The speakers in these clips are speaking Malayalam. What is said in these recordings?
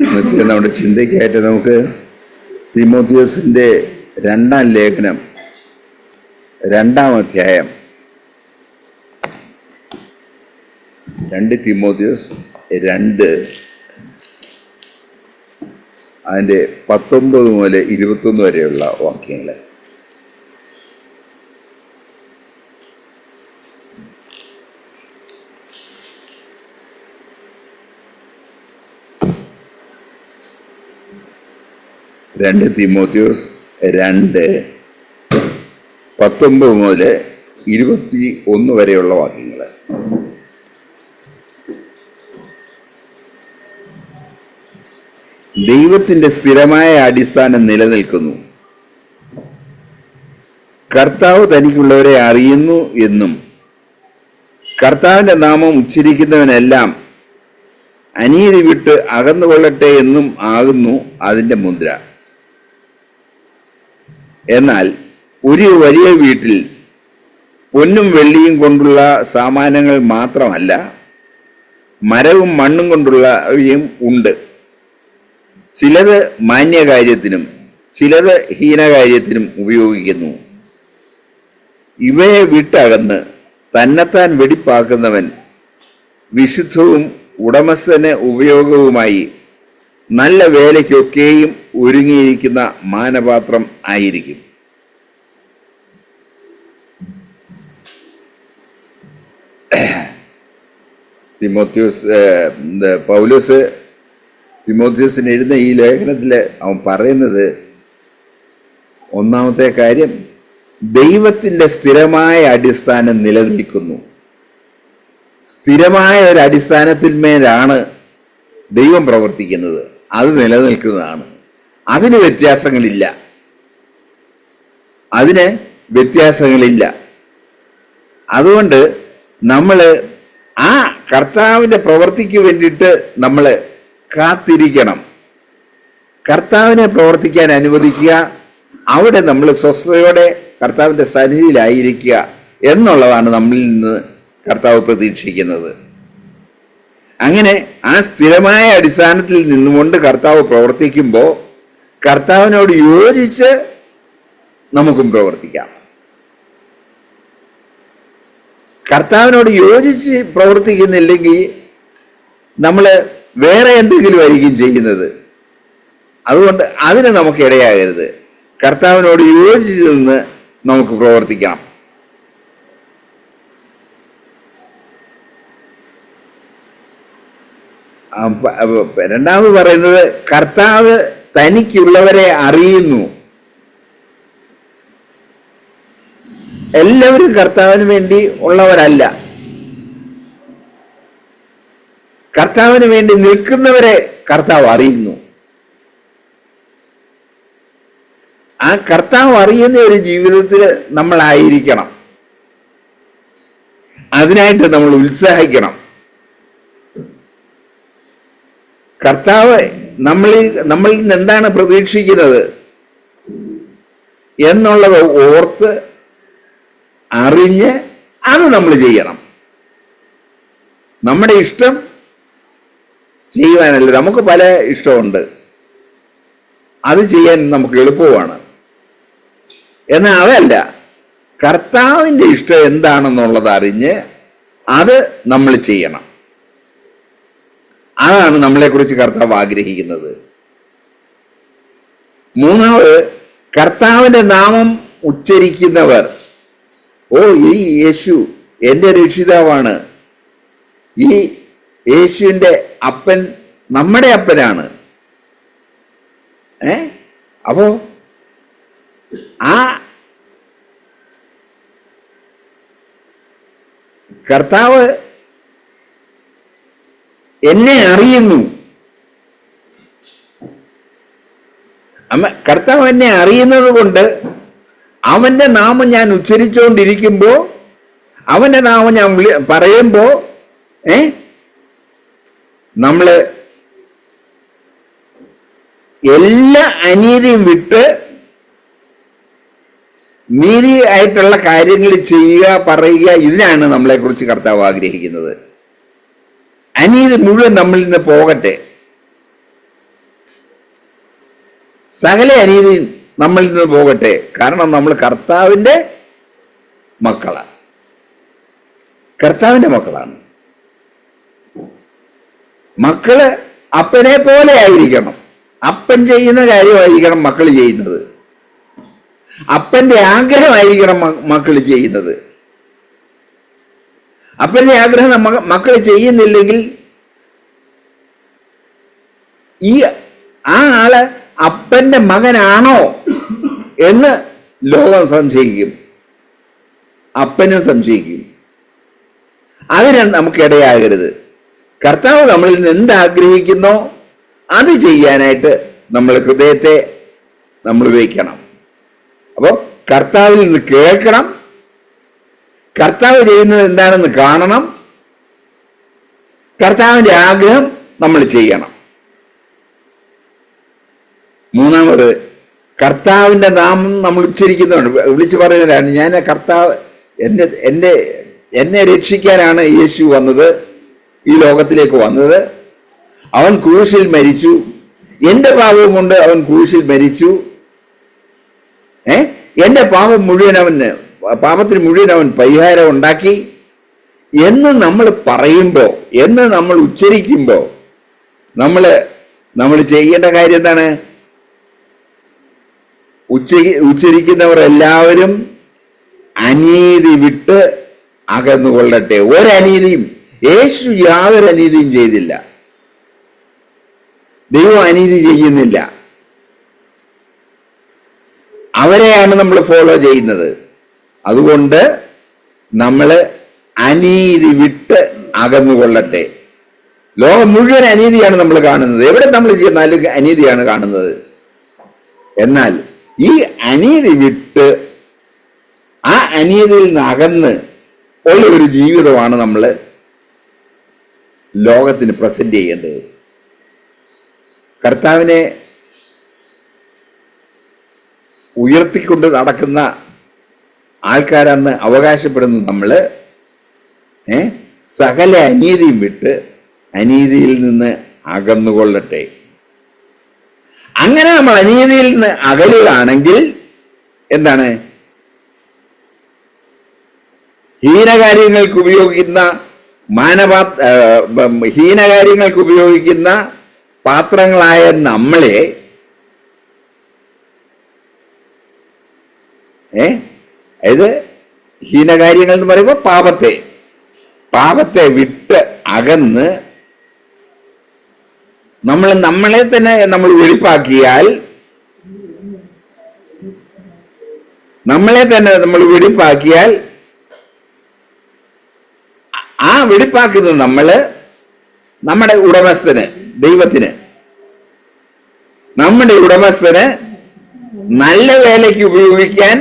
ഇന്നത്തെ നമ്മുടെ ചിന്തയ്ക്കായിട്ട് നമുക്ക് തീമോഥെയോസിൻ്റെ 2-ാം ലേഖനം 2-ാം അധ്യായം 2 തീമോഥെയോസ് 2 അതിൻ്റെ 19 മുതൽ 21 വരെയുള്ള വാക്യങ്ങൾ. രണ്ട് തീമോഥെയോസ് 2 19 മുതൽ 21 വരെയുള്ള വാക്യങ്ങൾ. ദൈവത്തിൻ്റെ സ്ഥിരമായ അടിസ്ഥാനം നിലനിൽക്കുന്നു. കർത്താവ് തനിക്കുള്ളവരെ അറിയുന്നു എന്നും കർത്താവിൻ്റെ നാമം ഉച്ചരിക്കുന്നവനെല്ലാം അനീതി വിട്ട് അകന്നുകൊള്ളട്ടെ എന്നും ആകുന്നു അതിൻ്റെ മുദ്ര. എന്നാൽ ഒരു വലിയ വീട്ടിൽ പൊന്നും വെള്ളിയും കൊണ്ടുള്ള സാമാനങ്ങൾ മാത്രമല്ല, മരവും മണ്ണും കൊണ്ടുള്ളവയും ഉണ്ട്. ചിലത് മാന്യകാര്യത്തിനും ചിലത് ഹീനകാര്യത്തിനും ഉപയോഗിക്കുന്നു. ഇവയെ വിട്ടകന്ന് തന്നെത്താൻ വെടിപ്പാക്കുന്നവൻ വിശുദ്ധവും ഉടമസ്ഥന് ഉപയോഗവുമായി നല്ല വേലയ്ക്കൊക്കെയും ഒരുങ്ങിയിരിക്കുന്ന മാനപാത്രം ആയിരിക്കും. പൗലോസ് തീമോഥെയോസിന് എഴുതുന്ന ഈ ലേഖനത്തിൽ അവൻ പറയുന്നത്, ഒന്നാമത്തെ കാര്യം, ദൈവത്തിൻ്റെ സ്ഥിരമായ അടിസ്ഥാനം നിലനിൽക്കുന്നു. സ്ഥിരമായ ഒരു അടിസ്ഥാനത്തിന്മേലാണ് ദൈവം പ്രവർത്തിക്കുന്നത്. അത് നിലനിൽക്കുന്നതാണ്. അതിന് വ്യത്യാസങ്ങളില്ല. അതുകൊണ്ട് നമ്മൾ ആ കർത്താവിൻ്റെ പ്രവൃത്തിക്ക് വേണ്ടിയിട്ട് നമ്മൾ കാത്തിരിക്കണം. കർത്താവിനെ പ്രവർത്തിക്കാൻ അനുവദിക്കുക. അവിടെ നമ്മൾ സ്വസ്ഥതയോടെ കർത്താവിൻ്റെ സന്നിധിയിലായിരിക്കുക എന്നുള്ളതാണ് നമ്മളിൽ നിന്ന് കർത്താവ് പ്രതീക്ഷിക്കുന്നത്. അങ്ങനെ ആ സ്ഥിരമായ അടിസ്ഥാനത്തിൽ നിന്നുകൊണ്ട് കർത്താവ് പ്രവർത്തിക്കുമ്പോൾ കർത്താവിനോട് യോജിച്ച് നമുക്കും പ്രവർത്തിക്കാം. കർത്താവിനോട് യോജിച്ച് പ്രവർത്തിക്കുന്നില്ലെങ്കിൽ നമ്മൾ വേറെ എന്തെങ്കിലും ആയിരിക്കും ചെയ്യുന്നത്. അതുകൊണ്ട് അതിന് നമുക്ക് ഇടയാകരുത്. കർത്താവിനോട് യോജിച്ച് നിന്ന് നമുക്ക് പ്രവർത്തിക്കണം. രണ്ടാമത് പറയുന്നത്, കർത്താവ് തനിക്കുള്ളവരെ അറിയുന്നു. എല്ലാവരും കർത്താവിന് വേണ്ടി ഉള്ളവരല്ല. കർത്താവിന് വേണ്ടി നിൽക്കുന്നവരെ കർത്താവ് അറിയുന്നു. ആ കർത്താവ് അറിയുന്ന ഒരു ജീവിതത്തിൽ നമ്മളായിരിക്കണം. അതിനായിട്ട് നമ്മൾ ഉത്സാഹിക്കണം. കർത്താവ് നമ്മളിൽ നിന്ന് എന്താണ് പ്രതീക്ഷിക്കുന്നത് എന്നുള്ളത് ഓർത്ത് അറിഞ്ഞ് അത് നമ്മൾ ചെയ്യണം. നമ്മുടെ ഇഷ്ടം ചെയ്യുവാനല്ല. നമുക്ക് പല ഇഷ്ടമുണ്ട്, അത് ചെയ്യാൻ നമുക്ക് എളുപ്പമാണ്. എന്നാൽ അതല്ല, കർത്താവിൻ്റെ ഇഷ്ടം എന്താണെന്നുള്ളത് അറിഞ്ഞ് അത് നമ്മൾ ചെയ്യണം. അതാണ് നമ്മളെക്കുറിച്ച് കർത്താവ് ആഗ്രഹിക്കുന്നത്. മൂന്നാമത്, കർത്താവിൻ്റെ നാമം ഉച്ചരിക്കുന്നവർ. ഈ യേശു എൻ്റെ രക്ഷിതാവാണ്. ഈ യേശുവിൻ്റെ അപ്പൻ നമ്മുടെ അപ്പനാണ്. അപ്പോ ആ കർത്താവ് എന്നെ അറിയുന്നു. കർത്താവ് എന്നെ അറിയുന്നത് കൊണ്ട് അവൻ്റെ നാമം ഞാൻ ഉച്ചരിച്ചുകൊണ്ടിരിക്കുമ്പോൾ, അവൻ്റെ നാമം ഞാൻ പറയുമ്പോൾ നമ്മൾ എല്ലാ അനീതിയും വിട്ട് നീതിയായിട്ടുള്ള കാര്യങ്ങൾ ചെയ്യുക, പറയുക. ഇതിനാണ് നമ്മളെക്കുറിച്ച് കർത്താവ് ആഗ്രഹിക്കുന്നത്. അനീതി മുഴുവൻ നമ്മളിൽ നിന്ന് പോകട്ടെ. സകല അനീതി നമ്മളിൽ നിന്ന് പോകട്ടെ. കാരണം നമ്മൾ കർത്താവിൻ്റെ മക്കളാണ്. കർത്താവിൻ്റെ മക്കളാണ്. മക്കള് അപ്പനെ പോലെ ആയിരിക്കണം. അപ്പൻ ചെയ്യുന്ന കാര്യമായിരിക്കണം മക്കൾ ചെയ്യുന്നത്. അപ്പന്റെ ആഗ്രഹമായിരിക്കണം മക്കൾ ചെയ്യുന്നത്. അപ്പന്റെ ആഗ്രഹം മക്കൾ ചെയ്യുന്നില്ലെങ്കിൽ ആ ആള് അപ്പന്റെ മകനാണോ എന്ന് ലോകം സംശയിക്കും, അപ്പനും സംശയിക്കും. അതിന് നമുക്കിടയാകരുത്. കർത്താവ് നമ്മളിൽ നിന്ന് എന്താഗ്രഹിക്കുന്നോ അത് ചെയ്യാനായിട്ട് നമ്മൾ ഹൃദയത്തെ നമ്മൾ വയ്ക്കണം. അപ്പോൾ കർത്താവിൽ നിന്ന് കേൾക്കണം, കർത്താവ് ചെയ്യുന്നത് എന്താണെന്ന് കാണണം, കർത്താവിൻ്റെ ആഗ്രഹം നമ്മൾ ചെയ്യണം. മൂന്നാമത്, കർത്താവിൻ്റെ നാമം നമ്മൾ ഉച്ചരിക്കുന്നുണ്ട്. വിളിച്ചു പറയുന്നവരാണ്, ഞാൻ കർത്താവ് എന്നെ രക്ഷിക്കാനാണ് യേശു വന്നത്, ഈ ലോകത്തിലേക്ക് വന്നത്. അവൻ ക്രൂശിൽ മരിച്ചു, എൻ്റെ പാപം കൊണ്ട് അവൻ ക്രൂശിൽ മരിച്ചു. എൻ്റെ പാപത്തിന് മുഴുവൻ അവൻ പരിഹാരം ഉണ്ടാക്കി എന്ന് നമ്മൾ പറയുമ്പോൾ, എന്ന് നമ്മൾ ഉച്ചരിക്കുമ്പോൾ നമ്മൾ ചെയ്യേണ്ട കാര്യം എന്താണ്? ഉച്ചരിക്കുന്നവർ എല്ലാവരും അനീതി വിട്ട് അകന്നുകൊള്ളട്ടെ. ഒരനീതിയും, യേശു യാതൊരു അനീതിയും ചെയ്തില്ല. ദൈവം അനീതി ചെയ്യുന്നില്ല. അവരെയാണ് നമ്മൾ ഫോളോ ചെയ്യുന്നത്. അതുകൊണ്ട് നമ്മൾ അനീതി വിട്ട് അകന്നുകൊള്ളട്ടെ. ലോകം മുഴുവൻ അനീതിയാണ് നമ്മൾ കാണുന്നത്. എവിടെ നമ്മൾ ചെന്നാലും അനീതിയാണ് കാണുന്നത്. എന്നാൽ ഈ അനീതി വിട്ട് ആ അനീതിയിൽ നിന്ന് അകന്ന് ഉള്ള ഒരു ജീവിതമാണ് നമ്മൾ ലോകത്തിന് പ്രസന്റ് ചെയ്യേണ്ടത്. കർത്താവിനെ ഉയർത്തിക്കൊണ്ട് നടക്കുന്ന ആൾക്കാരെന്ന് അവകാശപ്പെടുന്ന നമ്മൾ സകല അനീതിയും വിട്ട് അനീതിയിൽ നിന്ന് അകന്നുകൊള്ളട്ടെ. അങ്ങനെ നമ്മൾ അനീതിയിൽ നിന്ന് അകലുകയാണെങ്കിൽ എന്താണ്? ഹീനകാര്യങ്ങൾക്ക് ഉപയോഗിക്കുന്ന പാത്രങ്ങളായ നമ്മളെ അതായത് ഹീനകാര്യങ്ങൾ എന്ന് പറയുമ്പോൾ പാപത്തെ വിട്ട് അകന്ന് നമ്മളെ തന്നെ നമ്മൾ വെടിപ്പാക്കിയാൽ, ആ വെടിപ്പാക്കുന്നത് നമ്മുടെ ഉടമസ്ഥന്, ദൈവത്തിന്, നമ്മുടെ ഉടമസ്ഥന് നല്ല വേലയ്ക്ക് ഉപയോഗിക്കാൻ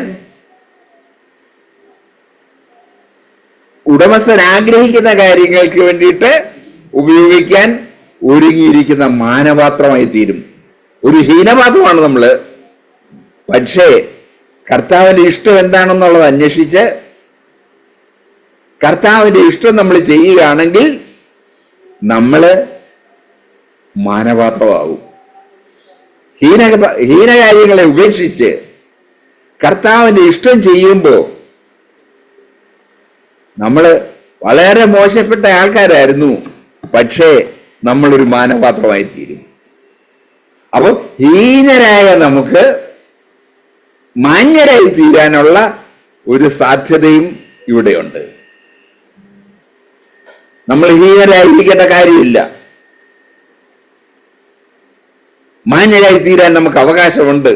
ഉടമസ്ഥൻ ആഗ്രഹിക്കുന്ന കാര്യങ്ങൾക്ക് വേണ്ടിയിട്ട് ഉപയോഗിക്കാൻ ഒരുങ്ങിയിരിക്കുന്ന മാനപാത്രമായി തീരും. ഒരു ഹീനപാത്രമാണ് നമ്മൾ. പക്ഷേ കർത്താവിന്റെ ഇഷ്ടം എന്താണെന്നുള്ളത് അന്വേഷിച്ച് കർത്താവിന്റെ ഇഷ്ടം നമ്മൾ ചെയ്യുകയാണെങ്കിൽ നമ്മൾ മാനപാത്രമാകും. ഹീനകാര്യങ്ങളെ ഉപേക്ഷിച്ച് കർത്താവിന്റെ ഇഷ്ടം ചെയ്യുമ്പോൾ നമ്മൾ വളരെ മോശപ്പെട്ട ആൾക്കാരായിരുന്നു, പക്ഷേ നമ്മളൊരു മാനപാത്രമായി തീരും. അപ്പോൾ ഹീനരായ നമുക്ക് മാന്യരായി തീരാനുള്ള ഒരു സാധ്യതയും ഇവിടെയുണ്ട്. നമ്മൾ ഹീനരായിരിക്കേണ്ട കാര്യമില്ല. മാന്യരായി തീരാൻ നമുക്ക് അവകാശമുണ്ട്.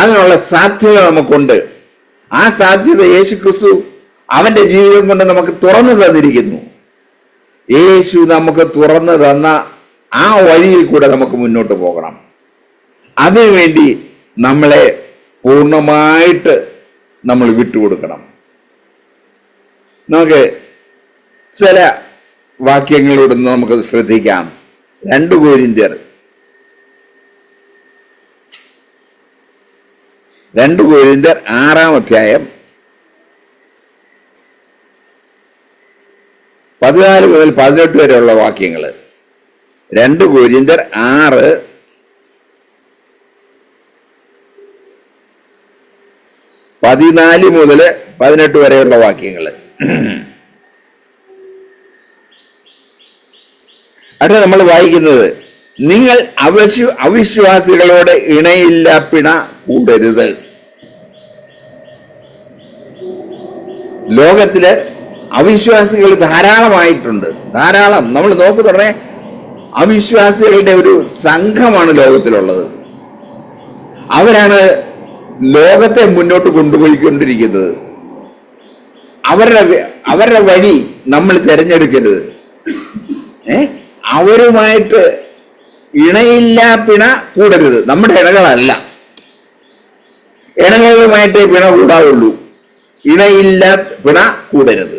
അതിനുള്ള സാധ്യത നമുക്കുണ്ട്. ആ സാധ്യത യേശുക്രിസ്തു അവന്റെ ജീവിതം കൊണ്ട് നമുക്ക് തുറന്നു തന്നിരിക്കുന്നു. യേശു നമുക്ക് തുറന്നു തന്ന ആ വഴിയിൽ കൂടെ നമുക്ക് മുന്നോട്ട് പോകണം. അതിനുവേണ്ടി നമ്മളെ പൂർണ്ണമായിട്ട് നമ്മൾ വിട്ടുകൊടുക്കണം. നമുക്ക് ചില വാക്യങ്ങളോട് നമുക്ക് ശ്രദ്ധിക്കാം. 2 കൊരിന്ത്യർ 6-ാം അധ്യായം 14 മുതൽ 18 വരെയുള്ള വാക്യങ്ങൾ. 2 കൊരിന്ത്യർ 6 14 മുതൽ 18 വരെയുള്ള വാക്യങ്ങൾ. അവിടെ നമ്മൾ വായിക്കുന്നത്, നിങ്ങൾ അവിശ്വാസികളോട് ഇണയില്ല പിണ കൂടരുത്. ലോകത്തില് അവിശ്വാസികൾ ധാരാളമായിട്ടുണ്ട്. ധാരാളം. നമ്മൾ നോക്കുന്നുടനെ അവിശ്വാസികളുടെ ഒരു സംഘമാണ് ലോകത്തിലുള്ളത്. അവരാണ് ലോകത്തെ മുന്നോട്ട് കൊണ്ടുപോയിക്കൊണ്ടിരിക്കുന്നത്. അവരുടെ വഴി നമ്മൾ തിരഞ്ഞെടുക്കരുത്. അവരുമായിട്ട് ഇണയില്ല പിണ കൂടരുത്. നമ്മുടെ ഇണകളല്ല. ഇണകളുമായിട്ടേ പിണ കൂടാവുള്ളൂ. ഇണയില്ല പിണ കൂടരുത്.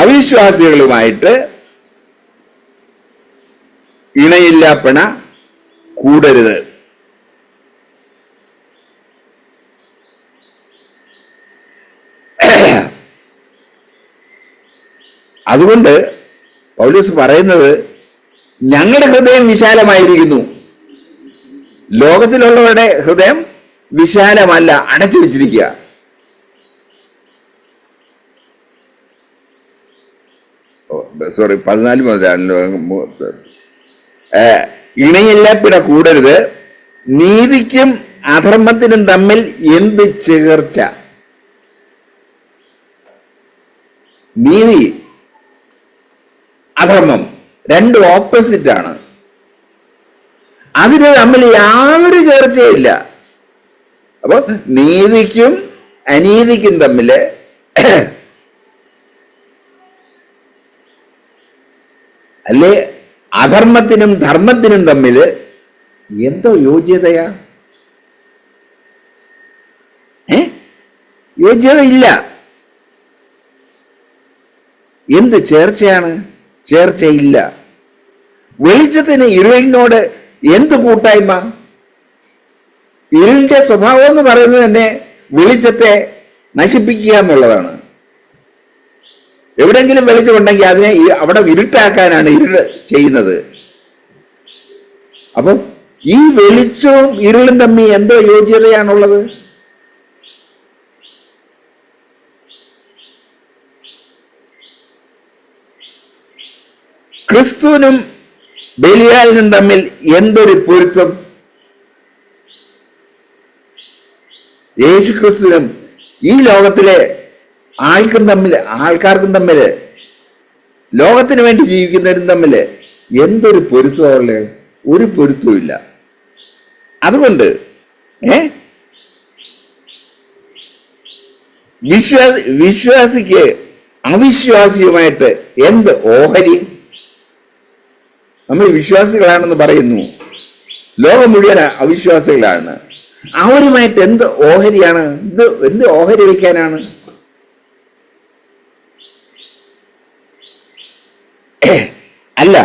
അവിശ്വാസികളുമായിട്ട് ഇണയില്ല പിണ കൂടരുത്. അതുകൊണ്ട് പൗലോസ് പറയുന്നത്, ഞങ്ങളുടെ ഹൃദയം വിശാലമായിരിക്കുന്നു. ലോകത്തിലുള്ളവരുടെ ഹൃദയം വിശാലമല്ല, അടച്ചു വെച്ചിരിക്കുക. സോറി, 14 മുതലാണല്ലോ. ഇണയില്ല പിണ കൂടരുത്. നീതിക്കും അധർമ്മത്തിനും തമ്മിൽ എന്ത് ചേർച്ച? നീതി അധർമ്മം രണ്ടും ഓപ്പോസിറ്റ് ആണ്. അതിന് തമ്മിൽ യാതൊരു ചേർച്ചയില്ല. അപ്പൊ നീതിക്കും അനീതിക്കും തമ്മില് അല്ലെ അധർമ്മത്തിനും ധർമ്മത്തിനും തമ്മില് എന്തോ യോഗ്യതയാ? യോഗ്യത ഇല്ല. എന്ത് ചേർച്ചയാണ്? ചേർച്ചയില്ല. വെളിച്ചത്തിന് ഇരുളിനോട് എന്ത് കൂട്ടായ്മ? ഇരുളിന്റെ സ്വഭാവം എന്ന് പറയുന്നത് തന്നെ വെളിച്ചത്തെ നശിപ്പിക്കുക എന്നുള്ളതാണ്. എവിടെങ്കിലും വെളിച്ചമുണ്ടെങ്കിൽ അതിനെ അവിടെ ഇരുട്ടാക്കാനാണ് ഇരുള് ചെയ്യുന്നത്. അപ്പൊ ഈ വെളിച്ചവും ഇരുളും തമ്മിൽ എന്തോ യോഗ്യതയാണുള്ളത്? ക്രിസ്തുവിനും ബലിയാലിനും തമ്മിൽ എന്തൊരു പൊരുത്തം! യേശു ക്രിസ്തുവിനും ഈ ലോകത്തിലെ ആൾക്കാർക്കും തമ്മിൽ, ലോകത്തിന് വേണ്ടി ജീവിക്കുന്നവരും തമ്മിൽ എന്തൊരു പൊരുത്തമുള്ള? ഒരു പൊരുത്തവും ഇല്ല. അതുകൊണ്ട് വിശ്വാസിക്ക് അവിശ്വാസിയുമായിട്ട് എന്ത് ഓഹരി? നമ്മൾ വിശ്വാസികളാണെന്ന് പറയുന്നു, ലോകം മുഴുവൻ അവിശ്വാസികളാണ്. അവരുമായിട്ട് എന്ത് ഓഹരിയാണ്? എന്ത് ഓഹരി വയ്ക്കാനാണ്? അല്ല,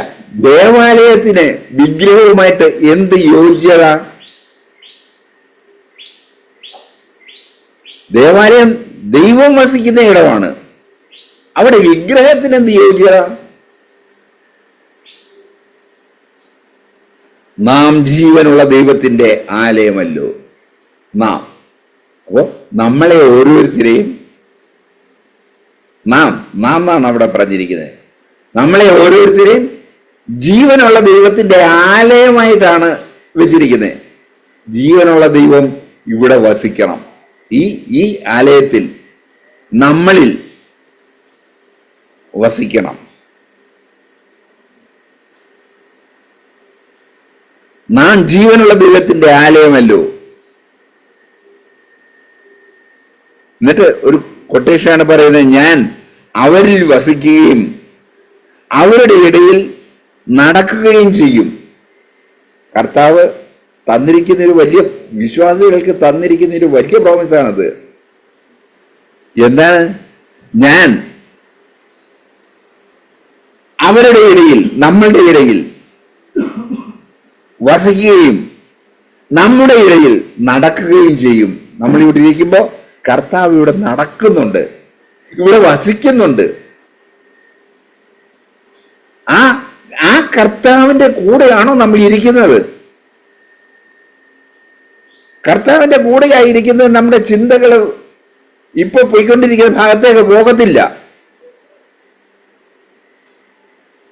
ദേവാലയത്തിന് വിഗ്രഹവുമായിട്ട് എന്ത് യോഗ്യത? ദേവാലയം ദൈവം വസിക്കുന്ന ഇടമാണ്. അവിടെ വിഗ്രഹത്തിന് എന്ത് യോഗ്യത? നാം ജീവനുള്ള ദൈവത്തിന്റെ ആലയമല്ലോ നാം. അപ്പോ നമ്മളെ ഓരോരുത്തരെയും നാം എന്നാണ് അവിടെ പറഞ്ഞിരിക്കുന്നത്. നമ്മളെ ഓരോരുത്തരെയും ജീവനുള്ള ദൈവത്തിന്റെ ആലയമായിട്ടാണ് വെച്ചിരിക്കുന്നത്. ജീവനുള്ള ദൈവം ഇവിടെ വസിക്കണം. ഈ ആലയത്തിൽ നമ്മളിൽ വസിക്കണം. നാം ജീവനുള്ള ദൈവത്തിന്റെ ആലയമല്ലോ. എന്നിട്ട് ഒരു കൊട്ടേഷനാണ് പറയുന്നത്, ഞാൻ അവരിൽ വസിക്കുകയും അവരുടെ ഇടയിൽ നടക്കുകയും ചെയ്യും. കർത്താവ് തന്നിരിക്കുന്ന ഒരു വലിയ, വിശ്വാസികൾക്ക് തന്നിരിക്കുന്ന ഒരു വലിയ പ്രോമിസാണത്. എന്താണ്? ഞാൻ അവരുടെ ഇടയിൽ, നമ്മളുടെ ഇടയിൽ വസിക്കുകയും നമ്മുടെ ഇടയിൽ നടക്കുകയും ചെയ്യും. നമ്മളിവിടെ ഇരിക്കുമ്പോൾ കർത്താവ് ഇവിടെ നടക്കുന്നുണ്ട്, ഇവിടെ വസിക്കുന്നുണ്ട്. ആ കർത്താവിന്റെ കൂടെയാണോ നമ്മൾ ഇരിക്കുന്നത്? കർത്താവിന്റെ കൂടെയായിരിക്കുന്നത് നമ്മുടെ ചിന്തകൾ ഇപ്പൊ പോയിക്കൊണ്ടിരിക്കുന്ന ഭാഗത്തേക്ക് പോകത്തില്ല.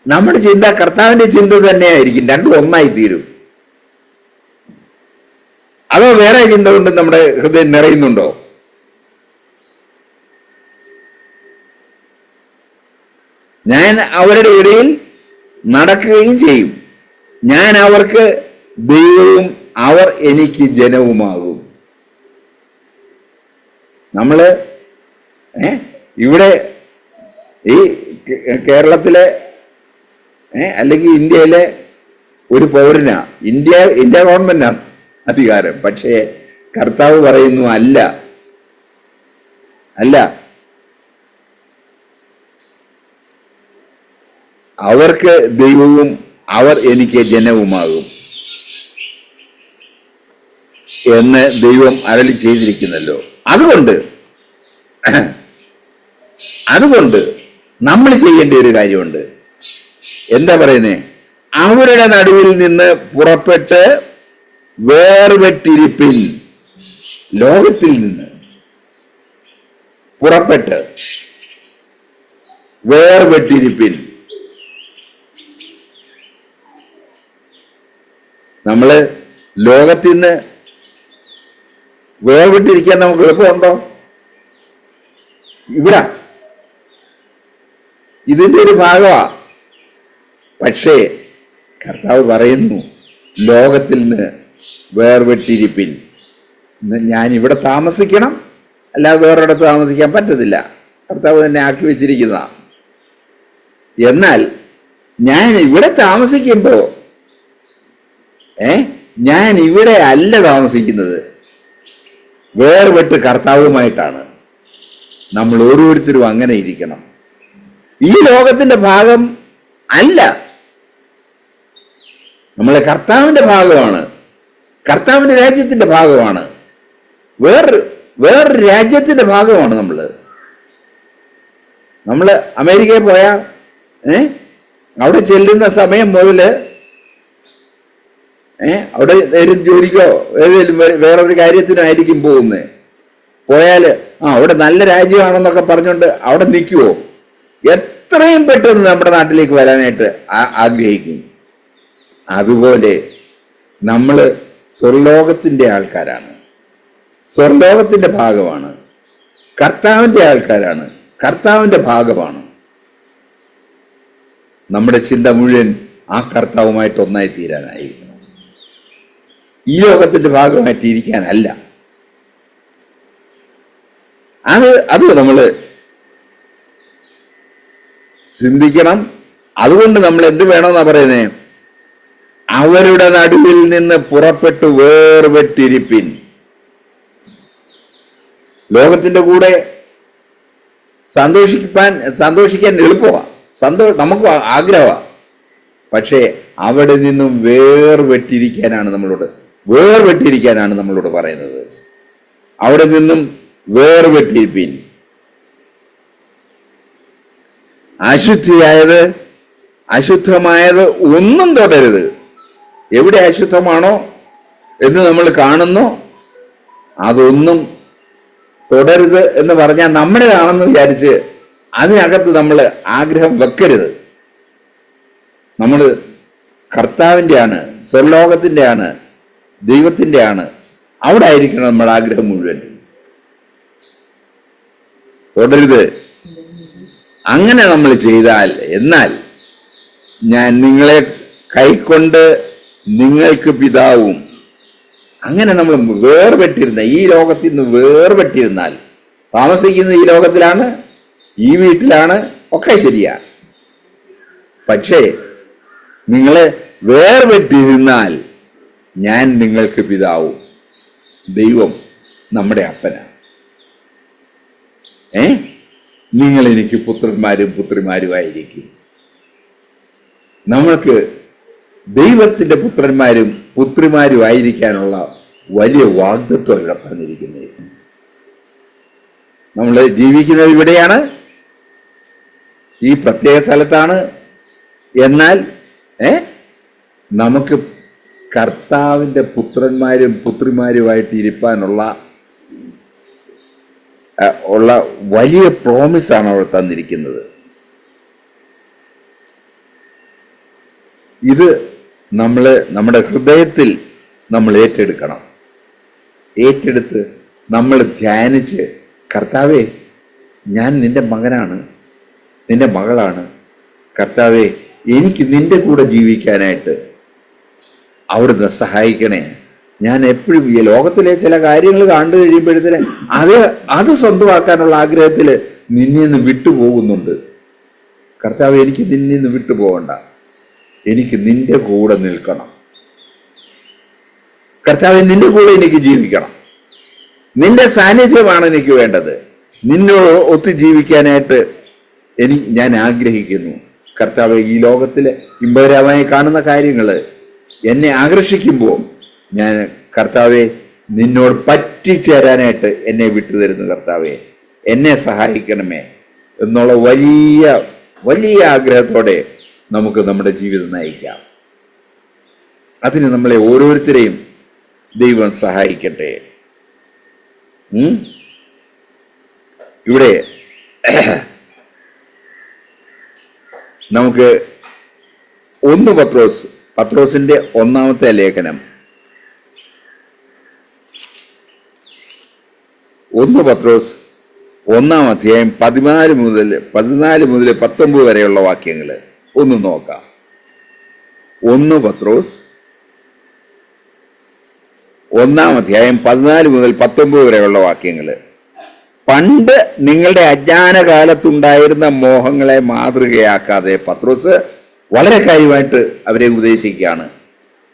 നമ്മുടെ ചിന്ത കർത്താവിന്റെ ചിന്ത തന്നെയായിരിക്കും. രണ്ടും ഒന്നായി തീരും. അതോ വേറെ ചിന്ത കൊണ്ട് നമ്മുടെ ഹൃദയം നിറയുന്നുണ്ടോ? ഞാൻ അവരുടെ ഇടയിൽ നടക്കുകയും ചെയ്യും. ഞാൻ അവർക്ക് ദൈവവും അവർ എനിക്ക് ജനവുമാകും. നമ്മള് ഇവിടെ ഈ കേരളത്തിലെ അല്ലെങ്കിൽ ഇന്ത്യയിലെ ഒരു പൗരനാ, ഇന്ത്യ ഗവൺമെന്റാണ് അധികാരം. പക്ഷേ കർത്താവ് പറയുന്നു അല്ല, അവർക്ക് ദൈവവും അവർ എനിക്ക് ജനവുമാകും എന്ന് ദൈവം അരുളി ചെയ്തിരിക്കുന്നല്ലോ. അതുകൊണ്ട് നമ്മൾ ചെയ്യേണ്ട ഒരു കാര്യമുണ്ട്. എന്താ പറയുന്നേ? അവരുടെ നടുവിൽ നിന്ന് പുറപ്പെട്ട് വേർപെട്ടിരിപ്പിൻ. ലോകത്തിൽ നിന്ന് പുറപ്പെട്ട് വേർപെട്ടിരിപ്പിൻ. നമ്മള് ലോകത്തിൽ നിന്ന് വേർപെട്ടിരിക്കാൻ നമുക്ക് എളുപ്പമുണ്ടോ? ഇവിടെ ഇതിന്റെ ഒരു ഭാഗമാ. പക്ഷേ കർത്താവ് പറയുന്നു ലോകത്തിൽ നിന്ന് വേർപെട്ടിരിപ്പിൻ. ഞാൻ ഇവിടെ താമസിക്കണം, അല്ലാതെ വേറൊരിടത്ത് താമസിക്കാൻ പറ്റത്തില്ല. കർത്താവ് തന്നെ ആക്കി വെച്ചിരിക്കുന്നതാ. എന്നാൽ ഞാൻ ഇവിടെ താമസിക്കുമ്പോ ഞാൻ ഇവിടെ അല്ല താമസിക്കുന്നത്, വേർപെട്ട് കർത്താവുമായിട്ടാണ്. നമ്മൾ ഓരോരുത്തരും അങ്ങനെ ഇരിക്കണം. ഈ ലോകത്തിന്റെ ഭാഗം അല്ല, നമ്മളെ കർത്താവിന്റെ ഭാഗമാണ്, കർത്താവിന്റെ രാജ്യത്തിന്റെ ഭാഗമാണ്, വേറൊരു രാജ്യത്തിന്റെ ഭാഗമാണ്. നമ്മള് അമേരിക്കയിൽ പോയാ അവിടെ ചെല്ലുന്ന സമയം മുതല് അവിടെ ജോലിക്കോ ഏതെങ്കിലും വേറൊരു കാര്യത്തിനായിരിക്കും പോകുന്നത്. പോയാല് അവിടെ നല്ല രാജ്യമാണെന്നൊക്കെ പറഞ്ഞുകൊണ്ട് അവിടെ നിൽക്കുവോ? എത്രയും പെട്ടെന്ന് നമ്മുടെ നാട്ടിലേക്ക് വരാനായിട്ട് ആഗ്രഹിക്കും. അതുപോലെ നമ്മള് സ്വർലോകത്തിന്റെ ആൾക്കാരാണ്, സ്വർലോകത്തിന്റെ ഭാഗമാണ്, കർത്താവിന്റെ ആൾക്കാരാണ്, കർത്താവിന്റെ ഭാഗമാണ്. നമ്മുടെ ചിന്ത മുഴുവൻ ആ കർത്താവുമായിട്ട് ഒന്നായി തീരാനായിരിക്കണം, ഈ ലോകത്തിന്റെ ഭാഗമായിട്ട് ഇരിക്കാനല്ല. അത് നമ്മള് ചിന്തിക്കണം. അതുകൊണ്ട് നമ്മൾ എന്ത് വേണമെന്നാ പറയുന്നേ? അവരുടെ നടുവിൽ നിന്ന് പുറപ്പെട്ടു വേർപെട്ടിരിപ്പിൻ. ലോകത്തിന്റെ കൂടെ സന്തോഷിക്കാൻ എളുപ്പമാണ്, നമുക്ക് ആഗ്രഹമാണ്. പക്ഷേ അവിടെ നിന്നും വേർപെട്ടിരിക്കാനാണ് നമ്മളോട് പറയുന്നത്. അവിടെ നിന്നും വേർപെട്ടിരിപ്പിൻ. അശുദ്ധമായത് ഒന്നും തൊടരുത്. എവിടെ അശുദ്ധമാണോ എന്ന് നമ്മൾ കാണുന്നോ അതൊന്നും തൊടരുത് എന്ന് പറഞ്ഞാൽ നമ്മുടേതാണെന്ന് വിചാരിച്ച് അതിനകത്ത് നമ്മൾ ആഗ്രഹം വെക്കരുത്. നമ്മൾ കർത്താവിൻ്റെ ആണ്, സ്വർലോകത്തിൻ്റെ ആണ്, ദൈവത്തിൻ്റെ ആണ്. അവിടെ ആയിരിക്കണം നമ്മുടെ ആഗ്രഹം മുഴുവൻ. തൊടരുത്. അങ്ങനെ നമ്മൾ ചെയ്താൽ, എന്നാൽ ഞാൻ നിങ്ങളെ കൈക്കൊണ്ട് നിങ്ങൾക്ക് പിതാവും. അങ്ങനെ നമ്മൾ വേർപെട്ടിരുന്ന, ഈ ലോകത്തിൽ നിന്ന് വേർപെട്ടിരുന്നാൽ, താമസിക്കുന്നത് ഈ ലോകത്തിലാണ്, ഈ വീട്ടിലാണ്, ഒക്കെ ശരിയാ. പക്ഷേ നിങ്ങൾ വേർപെട്ടിരുന്നാൽ ഞാൻ നിങ്ങൾക്ക് പിതാവും. ദൈവം നമ്മുടെ അപ്പനാണ്. നിങ്ങൾ എനിക്ക് പുത്രന്മാരും പുത്രിമാരുമായിരിക്കും. നമ്മൾക്ക് ദൈവത്തിന്റെ പുത്രന്മാരും പുത്രിമാരുമായിരിക്കാനുള്ള വലിയ വാഗ്ദത്വം ഇവിടെ പറഞ്ഞിരിക്കുന്നത്. നമ്മൾ ജീവിക്കുന്നത് ഇവിടെയാണ്, ഈ പ്രത്യേക സ്ഥലത്താണ്. എന്നാൽ നമുക്ക് കർത്താവിൻ്റെ പുത്രന്മാരും പുത്രിമാരുമായിട്ട് ഇരിപ്പാനുള്ള വലിയ പ്രോമിസാണ് അവർ തന്നിരിക്കുന്നത്. ഇത് നമ്മുടെ ഹൃദയത്തിൽ നമ്മൾ ഏറ്റെടുക്കണം. ഏറ്റെടുത്ത് നമ്മൾ ധ്യാനിച്ച്, കർത്താവേ, ഞാൻ നിന്റെ മകനാണ്, നിന്റെ മകളാണ്. കർത്താവേ, എനിക്ക് നിന്റെ കൂടെ ജീവിക്കാനായിട്ട് അവിടുന്ന് സഹായിക്കണേ. ഞാൻ എപ്പോഴും ഈ ലോകത്തിലെ ചില കാര്യങ്ങൾ കണ്ടു കഴിയുമ്പോഴത്തേന് അത് സ്വന്തമാക്കാനുള്ള ആഗ്രഹത്തിൽ നിന്നിന്ന് വിട്ടുപോകുന്നുണ്ട്. കർത്താവ്, എനിക്ക് നിന്നിന്ന് വിട്ടുപോകണ്ട, എനിക്ക് നിന്റെ കൂടെ നിൽക്കണം. കർത്താവ്, നിന്റെ കൂടെ എനിക്ക് ജീവിക്കണം. നിന്റെ സാന്നിധ്യമാണ് എനിക്ക് വേണ്ടത്. നിന്നോട് ഒത്തു ജീവിക്കാനായിട്ട് ഞാൻ ആഗ്രഹിക്കുന്നു. കർത്താവ്, ഈ ലോകത്തിലെ ഇമ്പകരമായി കാണുന്ന കാര്യങ്ങൾ എന്നെ ആകർഷിക്കുമ്പോൾ ഞാൻ, കർത്താവെ, നിന്നോട് പറ്റിച്ചേരാനായിട്ട് എന്നെ വിട്ടുതരുന്നു. കർത്താവെ, എന്നെ സഹായിക്കണമേ എന്നുള്ള വലിയ വലിയ ആഗ്രഹത്തോടെ നമുക്ക് നമ്മുടെ ജീവിതം നയിക്കാം. അതിന് നമ്മളെ ഓരോരുത്തരെയും ദൈവം സഹായിക്കട്ടെ. ഇവിടെ നമുക്ക് 1 പത്രോസിന്റെ 1-ാമത്തെ ലേഖനം, 1 പത്രോസ് 1-ാം അധ്യായം 14 മുതൽ 19 വരെയുള്ള വാക്യങ്ങൾ ഒന്ന് നോക്കാം. 1 പത്രോസ് 1-ാം അധ്യായം 14 മുതൽ 19 വരെയുള്ള വാക്യങ്ങൾ. പണ്ട് നിങ്ങളുടെ അജ്ഞാനകാലത്തുണ്ടായിരുന്ന മോഹങ്ങളെ മാതൃകയാക്കാതെ, പത്രോസ് വളരെ കാര്യമായിട്ട് അവരെ ഉപദേശിക്കുകയാണ്.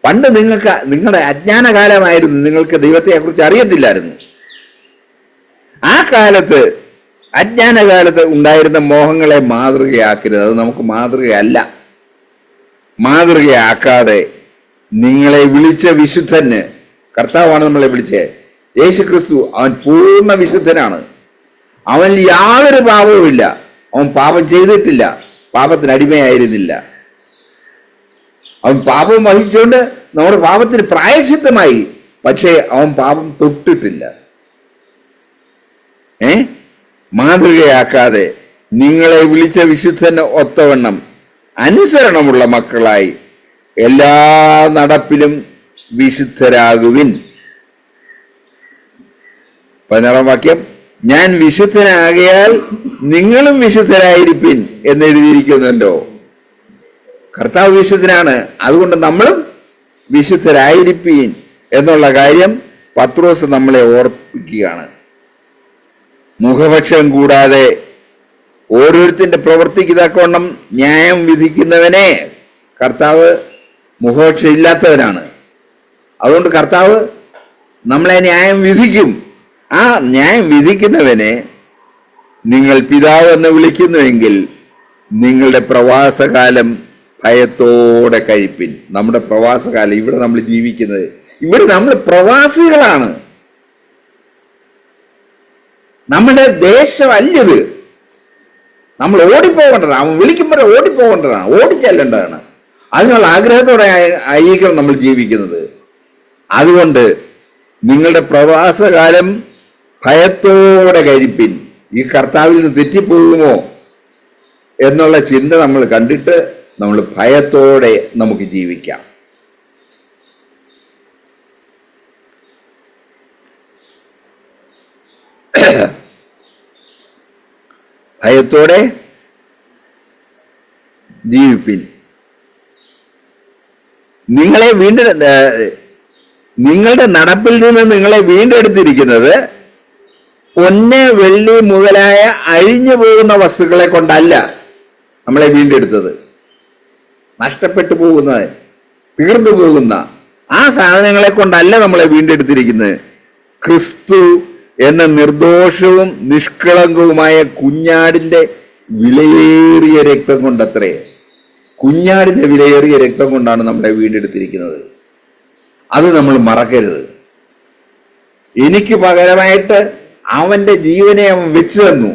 പണ്ട് നിങ്ങളുടെ അജ്ഞാനകാലമായിരുന്നു, നിങ്ങൾക്ക് ദൈവത്തെക്കുറിച്ച് അറിയത്തില്ലായിരുന്നു. ആ കാലത്ത്, അജ്ഞാനകാലത്ത് ഉണ്ടായിരുന്ന മോഹങ്ങളെ മാതൃകയാക്കരുത്. അത് നമുക്ക് മാതൃകയല്ല. മാതൃകയാക്കാതെ നിങ്ങളെ വിളിച്ച വിശുദ്ധന്, കർത്താവാണ് നമ്മളെ വിളിച്ചത്, യേശു ക്രിസ്തു, അവൻ പൂർണ്ണ വിശുദ്ധനാണ്. അവൻ യാതൊരു പാപവുമില്ല. അവൻ പാപം ചെയ്തിട്ടില്ല, പാപത്തിന് അടിമയായിരുന്നില്ല. അവൻ പാപം വഹിച്ചുകൊണ്ട് നമ്മുടെ പാപത്തിന് പ്രായശ്ചിത്തമായി. പക്ഷേ അവൻ പാപം തൊട്ടിട്ടില്ല. മാതൃകയാക്കാതെ നിങ്ങളെ വിളിച്ച വിശുദ്ധന് ഒത്തവണ്ണം അനുസരണമുള്ള മക്കളായി എല്ലാ നടപ്പിലും വിശുദ്ധരാകുവിൻ. 16-ാം വാക്യം, ഞാൻ വിശുദ്ധനാകയാൽ നിങ്ങളും വിശുദ്ധരായിരിപ്പിൻ എന്നെഴുതിയിരിക്കുന്നുണ്ടോ. കർത്താവ് വിശുദ്ധനാണ്, അതുകൊണ്ട് നമ്മളും വിശുദ്ധരായിരിപ്പീൻ എന്നുള്ള കാര്യം പത്രോസ് നമ്മളെ ഓർപ്പിക്കുകയാണ്. മുഖപക്ഷം കൂടാതെ ഓരോരുത്തരുടെ പ്രവൃത്തിക്ക് തക്കവണ്ണം ന്യായം വിധിക്കുന്നവനെ, കർത്താവ് മുഖപക്ഷം ഇല്ലാത്തവനാണ്. അതുകൊണ്ട് കർത്താവ് നമ്മളെ ന്യായം വിധിക്കും. ആ ന്യായം വിധിക്കുന്നവനെ നിങ്ങൾ പിതാവ് എന്ന് വിളിക്കുന്നുവെങ്കിൽ നിങ്ങളുടെ പ്രവാസകാലം ഭയത്തോടെ കഴിപ്പിൻ. നമ്മുടെ പ്രവാസകാലം, ഇവിടെ നമ്മൾ ജീവിക്കുന്നത്, ഇവിടെ നമ്മൾ പ്രവാസികളാണ്. നമ്മുടെ ദേശമല്ലത്. നമ്മൾ ഓടിപ്പോകേണ്ടതാണ്. അവൻ വിളിക്കുമ്പോൾ ഓടിപ്പോകേണ്ടതാണ്, ഓടിച്ചെല്ലേണ്ടതാണ്. അതിനുള്ള ആഗ്രഹത്തോടെ ആയിരിക്കണം നമ്മൾ ജീവിക്കുന്നത്. അതുകൊണ്ട് നിങ്ങളുടെ പ്രവാസകാലം ഭയത്തോടെ കഴിപ്പിൻ. ഈ കർത്താവിൽ നിന്ന് തെറ്റിപ്പോകുമോ എന്നുള്ള ചിന്ത നമ്മൾ കണ്ടിട്ട് നമ്മൾ ഭയത്തോടെ നമുക്ക് ജീവിക്കാം. ഭയത്തോടെ ജീവിപ്പിൻ. നിങ്ങളുടെ നടപ്പിൽ നിന്ന് നിങ്ങളെ വീണ്ടെടുത്തിരിക്കുന്നത് പൊന്ന്, വെള്ളി മുതലായ അഴിഞ്ഞു പോകുന്ന വസ്തുക്കളെ കൊണ്ടല്ല നമ്മളെ വീണ്ടെടുത്തത്. നഷ്ടപ്പെട്ടു പോകുന്ന, തീർന്നു പോകുന്ന ആ സാധനങ്ങളെ കൊണ്ടല്ല നമ്മളെ വീണ്ടെടുത്തിരിക്കുന്നത്. ക്രിസ്തു എന്ന നിർദോഷവും നിഷ്കളങ്കവുമായ കുഞ്ഞാടിന്റെ വിലയേറിയ രക്തം കൊണ്ടത്രേ. കുഞ്ഞാടിന്റെ വിലയേറിയ രക്തം കൊണ്ടാണ് നമ്മളെ വീണ്ടെടുത്തിരിക്കുന്നത്. അത് നമ്മൾ മറക്കരുത്. എനിക്ക് പകരമായിട്ട് അവന്റെ ജീവനെ അവൻ വെച്ചു തന്നു.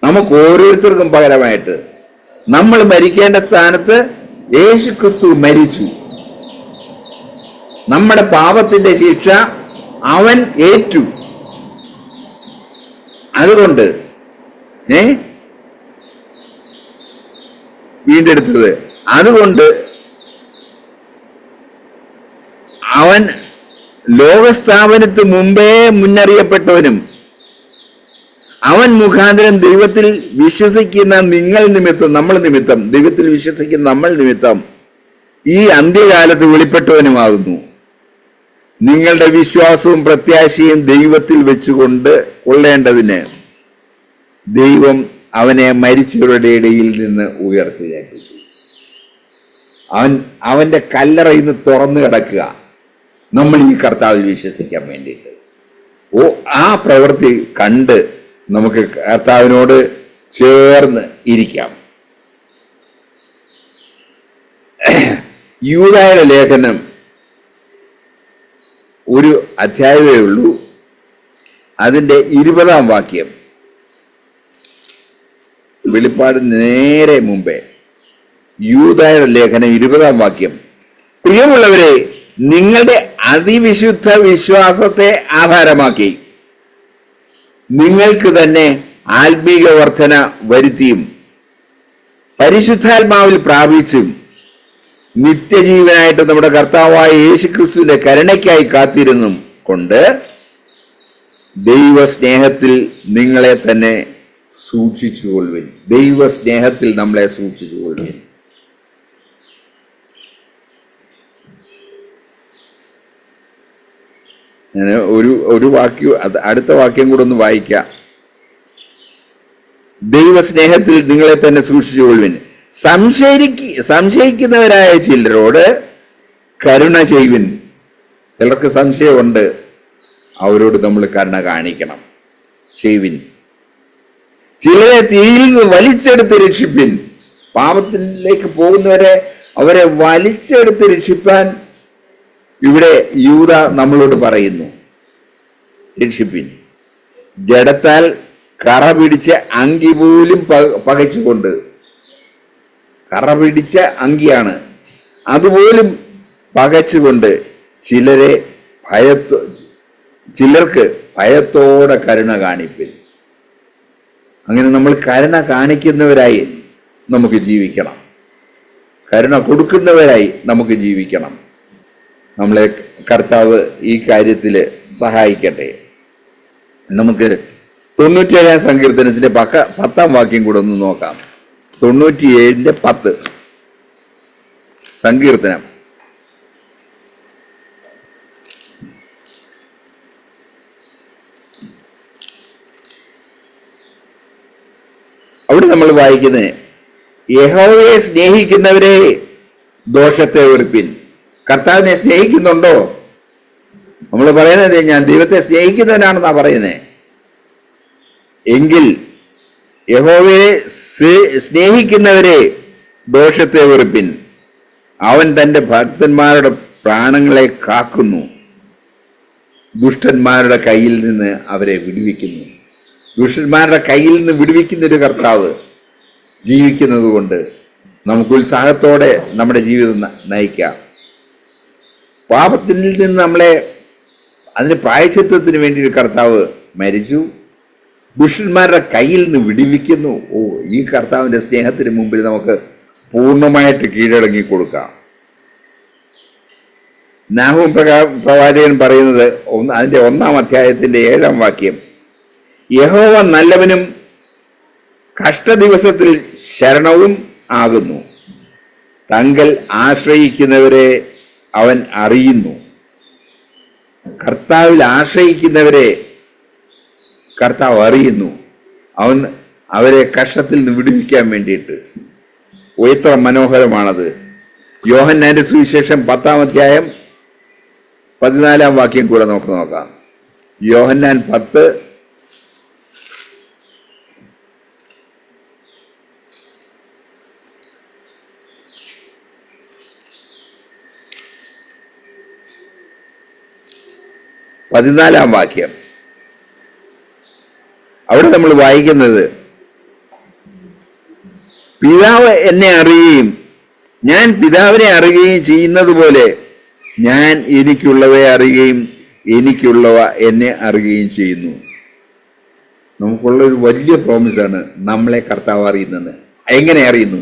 നമുക്ക് ഓരോരുത്തർക്കും പകരമായിട്ട് നമ്മൾ മരിക്കേണ്ട സ്ഥാനത്ത് യേശു ക്രിസ്തു മരിച്ചു. നമ്മുടെ പാപത്തിന്റെ ശിക്ഷ അവൻ ഏറ്റു. അതുകൊണ്ട് വീണ്ടെടുത്തത്. അതുകൊണ്ട് അവൻ ലോകസ്ഥാപനത്തിന് മുമ്പേ മുന്നറിയപ്പെട്ടവനും അവൻ മുഖാന്തരം ദൈവത്തിൽ വിശ്വസിക്കുന്ന നിങ്ങൾ നിമിത്തം, നമ്മൾ നിമിത്തം, ദൈവത്തിൽ വിശ്വസിക്കുന്ന നമ്മൾ നിമിത്തം ഈ അന്ത്യകാലത്ത് വെളിപ്പെട്ടവനുമാകുന്നു. നിങ്ങളുടെ വിശ്വാസവും പ്രത്യാശയും ദൈവത്തിൽ വെച്ചുകൊണ്ട് കൊള്ളേണ്ടതിന് ദൈവം അവനെ മരിച്ചവരുടെ ഇടയിൽ നിന്ന് ഉയർത്തുകയാക്കി. അവന്റെ കല്ലറ ഇന്ന് തുറന്നു കിടക്കുക, നമ്മൾ ഈ കർത്താവിൽ വിശ്വസിക്കാൻ വേണ്ടിയിട്ട്. ആ പ്രവൃത്തി കണ്ട് നമുക്ക് കർത്താവിനോട് ചേർന്ന് ഇരിക്കാം. യൂദായുടെ ലേഖനം ഒരു അധ്യായമേ ഉള്ളൂ. അതിൻ്റെ 20-ാം വാക്യം, വെളിപ്പാട് നേരെ മുമ്പേ യൂദായുടെ ലേഖനം 20-ാം വാക്യം. പ്രിയമുള്ളവരെ, നിങ്ങളുടെ അതിവിശുദ്ധ വിശ്വാസത്തെ ആധാരമാക്കി നിങ്ങൾക്ക് തന്നെ ആത്മീക വർധന വരുത്തിയും പരിശുദ്ധാത്മാവിൽ പ്രാപിച്ചും നിത്യജീവനായിട്ട് നമ്മുടെ കർത്താവായ യേശുക്രിസ്തുവിന്റെ കരുണയ്ക്കായി കാത്തിരുന്നും കൊണ്ട് ദൈവസ്നേഹത്തിൽ നിങ്ങളെ തന്നെ സൂക്ഷിച്ചുകൊള്ളുവിൻ. ദൈവസ്നേഹത്തിൽ നമ്മളെ സൂക്ഷിച്ചുകൊള്ളുവിൻ. ഞാൻ ഒരു വാക്യം, അടുത്ത വാക്യം കൂടെ ഒന്ന് വായിക്കാം. ദൈവസ്നേഹത്തിൽ നിങ്ങളെ തന്നെ സൂക്ഷിച്ചുകൊള്ളുവിൻ. സംശയിക്കുന്നവരായ ചിലരോട് കരുണ ചെയ്യുവിൻ. ചിലർക്ക് സംശയമുണ്ട്, അവരോട് നമ്മൾ കരുണ കാണിക്കണം, ചെയ്യുവിൻ. ചിലരെ തീയിൽ നിന്ന് വലിച്ചെടുത്ത് രക്ഷിപ്പിൻ. പാപത്തിലേക്ക് പോകുന്നവരെ അവരെ വലിച്ചെടുത്ത് രക്ഷിപ്പാൻ ഇവിടെ യൂദ നമ്മളോട് പറയുന്നു. രക്ഷിപ്പിൻ. ജഡത്താൽ കറ പിടിച്ച അങ്കി പോലും പകച്ചുകൊണ്ട്, കറ പിടിച്ച അങ്കിയാണ്, അതുപോലും പകച്ചുകൊണ്ട് ചിലർക്ക് ഭയത്തോടെ കരുണ കാണിപ്പിൻ. അങ്ങനെ നമ്മൾ കരുണ കാണിക്കുന്നവരായി നമുക്ക് ജീവിക്കണം, കരുണ കൊടുക്കുന്നവരായി നമുക്ക് ജീവിക്കണം. നമ്മളെ കർത്താവ് ഈ കാര്യത്തിൽ സഹായിക്കട്ടെ. നമുക്ക് 97-ാം സങ്കീർത്തനത്തിന്റെ 10-ാം വാക്യം കൂടെ ഒന്ന് നോക്കാം. 97-ന്റെ 10 സങ്കീർത്തനം. അവിടെ നമ്മൾ വായിക്കുന്നത്, യഹോവയെ സ്നേഹിക്കുന്നവരെ ദോഷത്തെ വെറുപ്പിൻ. കർത്താവിനെ സ്നേഹിക്കുന്നുണ്ടോ? നമ്മൾ പറയുന്നത് ഞാൻ ദൈവത്തെ സ്നേഹിക്കുന്നവനാണെന്നാ പറയുന്നത്. എങ്കിൽ യഹോവയെ സ്നേഹിക്കുന്നവരെ ദോഷത്തെ വെറുപ്പിൻ. അവൻ തൻ്റെ ഭക്തന്മാരുടെ പ്രാണങ്ങളെ കാക്കുന്നു, ദുഷ്ടന്മാരുടെ കയ്യിൽ നിന്ന് അവരെ വിടുവിക്കുന്നു. ദുഷ്ടന്മാരുടെ കയ്യിൽ നിന്ന് വിടുവിക്കുന്ന ഒരു കർത്താവ് ജീവിക്കുന്നത് കൊണ്ട് നമുക്ക് ഉത്സാഹത്തോടെ നമ്മുടെ ജീവിതം നയിക്കാം. പാപത്തിൽ നിന്ന് നമ്മളെ അതിന് പ്രായശ്ചിത്തത്തിന് വേണ്ടി ഒരു കർത്താവ് മരിച്ചു, ദുഷ്ടന്മാരുടെ കയ്യിൽ നിന്ന് വിടുവിക്കുന്നു. ഈ കർത്താവിൻ്റെ സ്നേഹത്തിന് മുമ്പിൽ നമുക്ക് പൂർണ്ണമായിട്ട് കീഴടങ്ങി കൊടുക്കാം. നാഹൂം പ്രവാചകൻ പറയുന്നത് അതിൻ്റെ 1-ാം അധ്യായത്തിൻ്റെ 7-ാം വാക്യം, യഹോവ നല്ലവനും കഷ്ടദിവസത്തിൽ ശരണവും ആകുന്നു. തങ്ങൾ ആശ്രയിക്കുന്നവരെ അവൻ അറിയുന്നു. കർത്താവിൽ ആശ്രയിക്കുന്നവരെ കർത്താവ് അറിയുന്നു. അവൻ അവരെ കഷ്ടത്തിൽ നിന്ന് വിടുവിക്കാൻ വേണ്ടിയിട്ട്. എത്ര മനോഹരമാണത്. യോഹന്നാന്റെ സുവിശേഷം 10-ാം അധ്യായം 14-ാം വാക്യം കൂടെ നമുക്ക് നോക്കാം. യോഹന്നാൻ 10 14-ാം വാക്യം. അവിടെ നമ്മൾ വായിക്കുന്നത്, പിതാവ് എന്നെ അറിയുകയും ഞാൻ പിതാവിനെ അറിയുകയും ചെയ്യുന്നത് പോലെ ഞാൻ എനിക്കുള്ളവയെ അറിയുകയും എനിക്കുള്ളവ എന്നെ അറിയുകയും ചെയ്യുന്നു. നമുക്കുള്ളൊരു വലിയ പ്രോമിസാണ് നമ്മളെ കർത്താവ് അറിയുന്നത്. എങ്ങനെ അറിയുന്നു?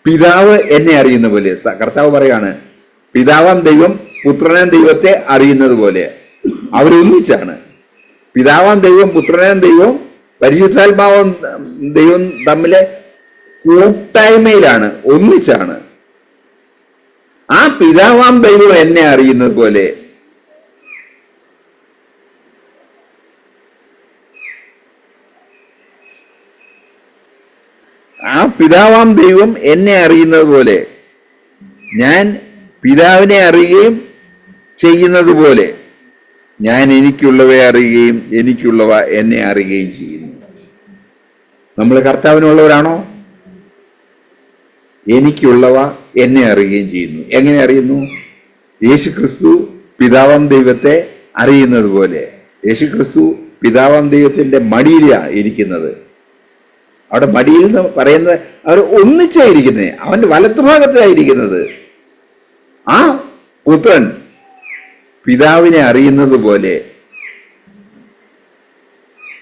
പിതാവ് എന്നെ അറിയുന്ന പോലെ. കർത്താവ് പറയാണ്, പിതാവാം ദൈവം പുത്രനാം ദൈവത്തെ അറിയുന്നത് പോലെ. അവരൊന്നിച്ചാണ്. പിതാവാം ദൈവം, പുത്രനാം ദൈവം, പരിശുദ്ധാത്മാവും ദൈവം തമ്മിലെ കൂട്ടായ്മയിലാണ്, ഒന്നിച്ചാണ്. ആ പിതാവാം ദൈവം എന്നെ അറിയുന്നത് പോലെ എന്നെ അറിയുന്നത് പോലെ ഞാൻ പിതാവിനെ അറിയുകയും ചെയ്യുന്നത് പോലെ ഞാൻ എനിക്കുള്ളവയെ അറിയുകയും എനിക്കുള്ളവ എന്നെ അറിയുകയും ചെയ്യുന്നു. നമ്മൾ കർത്താവിനുള്ളവരാണോ? എനിക്കുള്ളവ എന്നെ അറിയുകയും ചെയ്യുന്നു. എങ്ങനെ അറിയുന്നു? യേശുക്രിസ്തു പിതാവാം ദൈവത്തെ അറിയുന്നത് പോലെ. യേശുക്രിസ്തു പിതാവാം ദൈവത്തിന്റെ മടിയിലാണ് ഇരിക്കുന്നത്. അവിടെ മടിയിൽ എന്ന് പറയുന്നത് അവർ ഒന്നിച്ചായിരിക്കുന്നത്, അവന്റെ വലത്തുഭാഗത്തായിരിക്കുന്നത്. ആ പുത്രൻ പിതാവിനെ അറിയുന്നത് പോലെ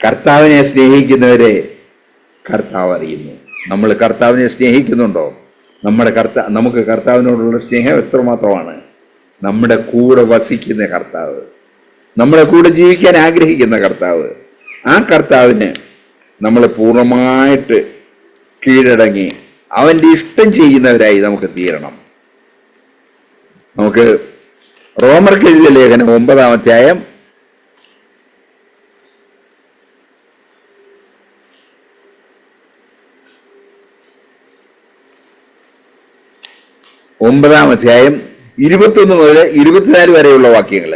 കർത്താവിനെ സ്നേഹിക്കുന്നവരെ കർത്താവ് അറിയുന്നു. നമ്മൾ കർത്താവിനെ സ്നേഹിക്കുന്നുണ്ടോ? നമുക്ക് കർത്താവിനോടുള്ള സ്നേഹം എത്രമാത്രമാണ്? നമ്മുടെ കൂടെ വസിക്കുന്ന കർത്താവ്, നമ്മുടെ കൂടെ ജീവിക്കാൻ ആഗ്രഹിക്കുന്ന കർത്താവ്, ആ കർത്താവിന് നമ്മൾ പൂർണ്ണമായിട്ട് കീഴടങ്ങി അവൻ്റെ ഇഷ്ടം ചെയ്യുന്നവരായി നമുക്ക് തീരണം. നമുക്ക് റോമർക്ക് എഴുതിയ ലേഖനം 9-ാം അധ്യായം 21 മുതൽ 24 വരെയുള്ള വാക്യങ്ങൾ.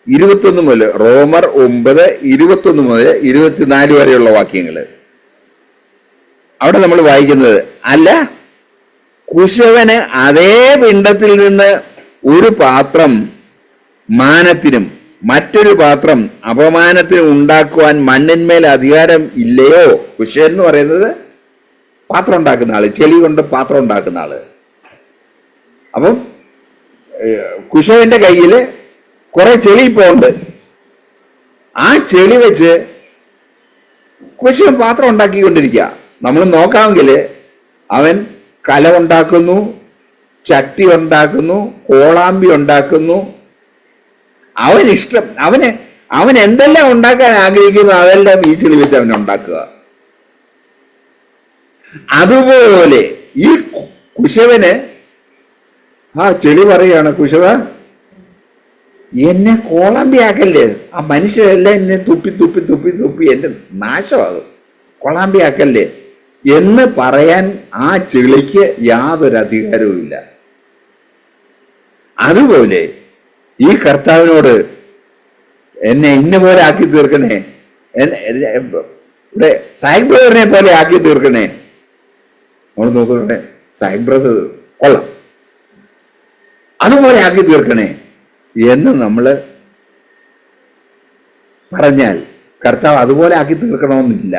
21 മുതൽ, റോമർ 9, 21 മുതൽ 24 വരെയുള്ള വാക്യങ്ങൾ. അവിടെ നമ്മൾ വായിക്കുന്നത്, അല്ല കുശവന് അതേ പിണ്ഡത്തിൽ നിന്ന് ഒരു പാത്രം മാനത്തിനും മറ്റൊരു പാത്രം അപമാനത്തിനും ഉണ്ടാക്കുവാൻ മണ്ണിന്മേൽ അധികാരം ഇല്ലയോ? കുശവൻ എന്ന് പറയുന്നത് പാത്രം ഉണ്ടാക്കുന്ന ആള്, ചെളി കൊണ്ട് പാത്രം ഉണ്ടാക്കുന്ന ആള്. അപ്പം കുശവന്റെ കയ്യിൽ കുറെ ചെളി ഇപ്പൊ ഉണ്ട്. ആ ചെളി വെച്ച് കുശവൻ പാത്രം ഉണ്ടാക്കിക്കൊണ്ടിരിക്കുക. നമ്മൾ നോക്കാമെങ്കിൽ അവൻ കല ഉണ്ടാക്കുന്നു, ചട്ടി ഉണ്ടാക്കുന്നു, കോളാമ്പി ഉണ്ടാക്കുന്നു. അവൻ എന്തെല്ലാം ഉണ്ടാക്കാൻ ആഗ്രഹിക്കുന്നു അതെല്ലാം ഈ ചെളി വെച്ച് അവൻ ഉണ്ടാക്കുക. അതുപോലെ ഈ കുശവന് ആ ചെളി പറയാണ്, കുശവ എന്നെ കോളാമ്പിയാക്കല്ലേ, ആ മനുഷ്യരെല്ലാം എന്നെ തുപ്പി തുപ്പി തുപ്പി തുപ്പി എന്റെ നാശമാകും, കോളാമ്പിയാക്കല്ലേ എന്ന് പറയാൻ ആ ചെളിക്ക് യാതൊരു അധികാരവും ഇല്ല. അതുപോലെ ഈ കർത്താവിനോട് എന്നെ ഇന്ന പോലെ ആക്കി തീർക്കണേ, ഇവിടെ സായിക് ബ്രദറിനെ പോലെ ആക്കി തീർക്കണേ. നമ്മൾ നോക്കട്ടെ, സായിക് ബ്രദർ കൊള്ളാം, അതുപോലെ ആക്കി തീർക്കണേ എന്ന് നമ്മൾ പറഞ്ഞാൽ കർത്താവ് അതുപോലെ ആക്കി തീർക്കണമെന്നില്ല.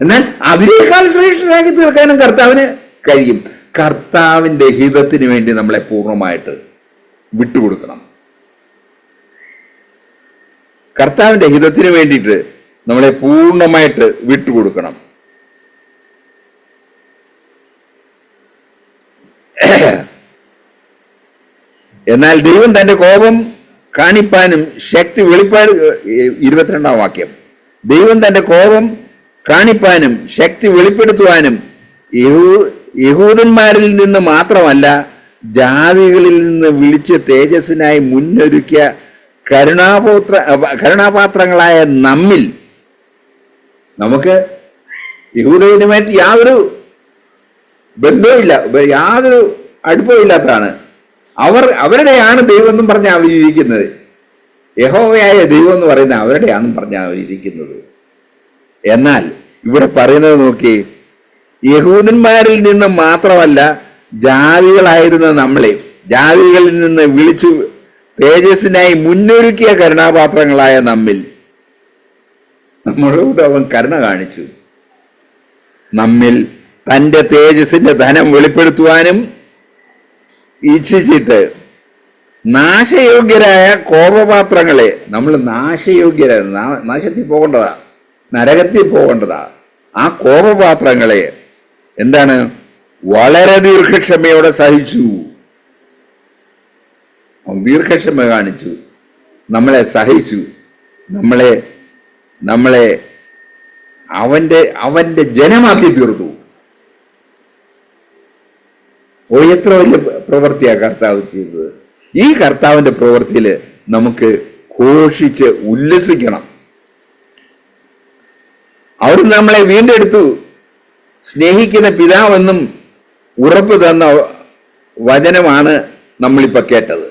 എന്നാൽ അതിനേക്കാൾ ശ്രേഷ്ഠരാക്കി തീർക്കാനും കർത്താവിന് കഴിയും. കർത്താവിന്റെ ഹിതത്തിന് വേണ്ടി നമ്മളെ പൂർണ്ണമായിട്ട് വിട്ടുകൊടുക്കണം. കർത്താവിന്റെ ഹിതത്തിന് വേണ്ടിയിട്ട് നമ്മളെ പൂർണ്ണമായിട്ട് വിട്ടുകൊടുക്കണം. എന്നാൽ ദൈവം തന്റെ കോപം കാണിപ്പാനും ശക്തി വെളിപ്പാട് 22-ാം വാക്യം, ദൈവം തന്റെ കോപം കാണിപ്പാനും ശക്തി വെളിപ്പെടുത്തുവാനും യഹൂദന്മാരിൽ നിന്ന് മാത്രമല്ല ജാതികളിൽ നിന്ന് വിളിച്ച് തേജസ്സിനായി മുന്നൊരുക്കിയ കരുണാപാത്രങ്ങളായ നമ്മിൽ, നമുക്ക് യഹൂദനുമായിട്ട് യാതൊരു ബന്ധവുമില്ല, യാതൊരു അടുപ്പവും ഇല്ലാത്തതാണ്. അവരുടെയാണ് ദൈവം എന്നും പറഞ്ഞാൽ അവരിയ്ക്കുന്നത്. യഹോവയായ ദൈവം എന്ന് പറയുന്ന അവരുടെയാണെന്നും പറഞ്ഞാൽ അവരിയ്ക്കുന്നത്. എന്നാൽ ഇവിടെ പറയുന്നത് നോക്കി, യഹൂദന്മാരിൽ നിന്ന് മാത്രമല്ല ജാതികളായിരുന്ന നമ്മളെ, ജാതികളിൽ നിന്ന് വിളിച്ചു തേജസ്സിനായി മുന്നൊരുക്കിയ കരുണാപാത്രങ്ങളായ നമ്മിൽ, നമ്മളോട് അവൻ കരുണ കാണിച്ചു. നമ്മിൽ തന്റെ തേജസ്സിന്റെ ധനം വെളിപ്പെടുത്തുവാനും ഇച്ഛിച്ചിട്ട് നാശയോഗ്യരായ കോപപാത്രങ്ങളെ, നമ്മൾ നാശയോഗ്യരായ, നാശത്തിൽ പോകേണ്ടതാ, നരകത്തിൽ പോകേണ്ടതാ. ആ കോപപാത്രങ്ങളെ എന്താണ്, വളരെ ദീർഘക്ഷമയോടെ സഹിച്ചു. ദീർഘക്ഷമ കാണിച്ചു, നമ്മളെ സഹിച്ചു, നമ്മളെ അവന്റെ ജനമാക്കി തീർത്തു. ഓ, എത്ര വലിയ പ്രവൃത്തിയാ കർത്താവ് ചെയ്തത്. ഈ കർത്താവിന്റെ പ്രവൃത്തിയിൽ നമുക്ക് ഘോഷിച്ച് ഉല്ലസിക്കണം. അവർ നമ്മളെ വീണ്ടെടുത്തു, സ്നേഹിക്കുന്ന പിതാവെന്നും ഉറപ്പ് തന്ന വചനമാണ് നമ്മളിപ്പോ കേട്ടത്.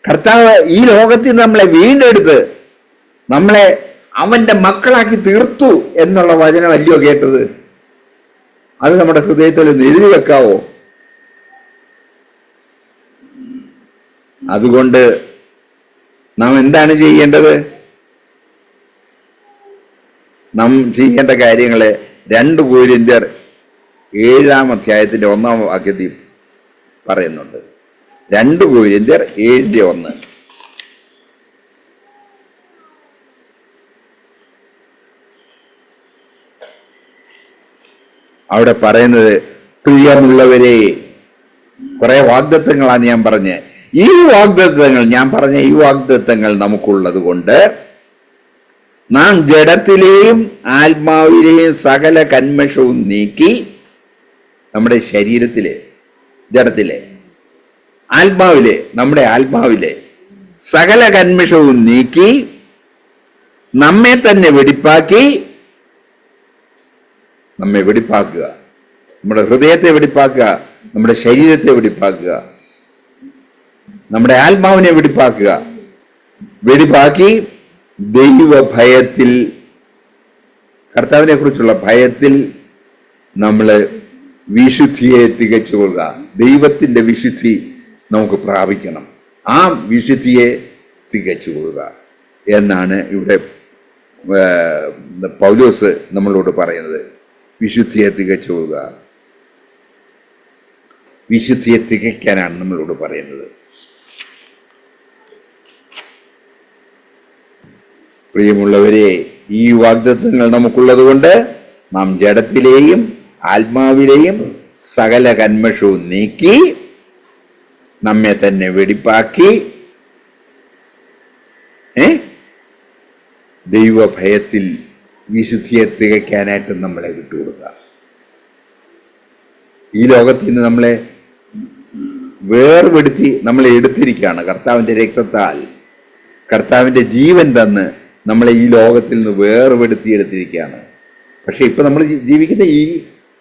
കർത്താവ് ഈ ലോകത്തിൽ നമ്മളെ വീണ്ടെടുത്ത് നമ്മളെ അവന്റെ മക്കളാക്കി തീർത്തു എന്നുള്ള വചനമല്ലയോ കേട്ടത്? അത് നമ്മുടെ ഹൃദയത്തിൽ ഒന്ന് എഴുതി വെക്കാവോ? അതുകൊണ്ട് നാം എന്താണ് ചെയ്യേണ്ടത്? നാം ചെയ്യേണ്ട കാര്യങ്ങളെ 2 കൊരിന്ത്യർ 7-ാം അധ്യായത്തിന്റെ 1-ാം വാക്യത്തിൽ പറയുന്നുണ്ട്. 2 കൊരിന്ത്യർ 7:1. അവിടെ പറയുന്നത്, പ്രിയമുള്ളവരെ, കുറെ വാഗ്ദത്തങ്ങളാണ് ഞാൻ പറഞ്ഞത്. ഈ വാഗ്ദത്തങ്ങൾ നമുക്കുള്ളത് കൊണ്ട് നാം ജഡത്തിലെയും ആത്മാവിലെയും സകല കന്മഷവും നീക്കി, നമ്മുടെ ശരീരത്തിലെ, ജഡത്തിലെ, നമ്മുടെ ആത്മാവിലെ സകല കന്മഷവും നീക്കി നമ്മെ തന്നെ വെടിപ്പാക്കുക, നമ്മുടെ ഹൃദയത്തെ വെടിപ്പാക്കുക, നമ്മുടെ ശരീരത്തെ വെടിപ്പാക്കുക, നമ്മുടെ ആത്മാവിനെ വെടിപ്പാക്കി ദൈവഭയത്തിൽ, കർത്താവിനെ കുറിച്ചുള്ള ഭയത്തിൽ നമ്മൾ വിശുദ്ധിയെ തികച്ചുകൊള്ളുക. ദൈവത്തിന്റെ വിശുദ്ധി നമുക്ക് പ്രാപിക്കണം. ആ വിശുദ്ധിയെ തികച്ചുകൊള്ളുക എന്നാണ് ഇവിടെ പൗലോസ് നമ്മളോട് പറയുന്നത്. വിശുദ്ധിയെ തികച്ചുകൊള്ളുക, വിശുദ്ധിയെ തികയ്ക്കാനാണ് നമ്മളോട് പറയുന്നത്. പ്രിയമുള്ളവരെ, ഈ വാഗ്ദത്തങ്ങൾ നമുക്കുള്ളത് കൊണ്ട് നാം ജഡത്തിലെയും ആത്മാവിലെയും സകല കന്മഷവും നീക്കി നമ്മെ തന്നെ വെടിപ്പാക്കി ദൈവഭയത്തിൽ വിശുദ്ധിയെ തികയ്ക്കാനായിട്ട് നമ്മളെ വിട്ടുകൊടുക്കുക. ഈ ലോകത്തിൽ നിന്ന് നമ്മളെ വേർപെടുത്തി നമ്മളെ എടുത്തിരിക്കുകയാണ്. കർത്താവിൻ്റെ രക്തത്താൽ, കർത്താവിൻ്റെ ജീവൻ തന്ന് നമ്മളെ ഈ ലോകത്തിൽ നിന്ന് വേർപെടുത്തി എടുത്തിരിക്കുകയാണ്. പക്ഷെ ഇപ്പൊ നമ്മൾ ജീവിക്കുന്ന ഈ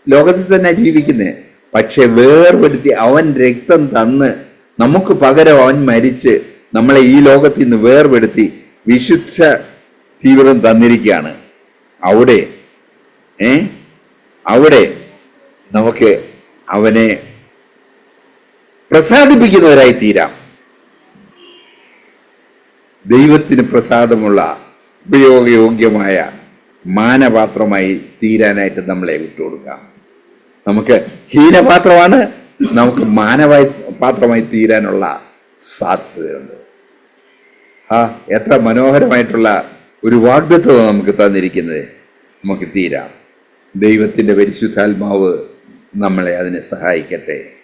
ലോകത്തിൽ തന്നെ ജീവിക്കുന്നത്. പക്ഷെ വേർപെടുത്തി അവൻ രക്തം തന്ന് നമുക്ക് പകരം അവൻ മരിച്ച് നമ്മളെ ഈ ലോകത്തിൽ നിന്ന് വേർപെടുത്തി വിശുദ്ധ ജീവിതം തന്നിരിക്കുകയാണ്. അവിടെ നമുക്ക് അവനെ പ്രസാദിപ്പിക്കുന്നവരായി തീരാം. ദൈവത്തിന് പ്രസാദമുള്ള ഉപയോഗയോഗ്യമായ മാനപാത്രമായി തീരാനായിട്ട് നമ്മളെ വിട്ടുകൊടുക്കാം. നമുക്ക് ഹീനപാത്രമാണ്, നമുക്ക് പാത്രമായി തീരാനുള്ള സാധ്യതയുണ്ട്. എത്ര മനോഹരമായിട്ടുള്ള ഒരു വാഗ്ദത്തം നമുക്ക് തന്നിരിക്കുന്നത്. നമുക്ക് തീരാം. ദൈവത്തിൻ്റെ പരിശുദ്ധാത്മാവ് നമ്മളെ അതിനെ സഹായിക്കട്ടെ.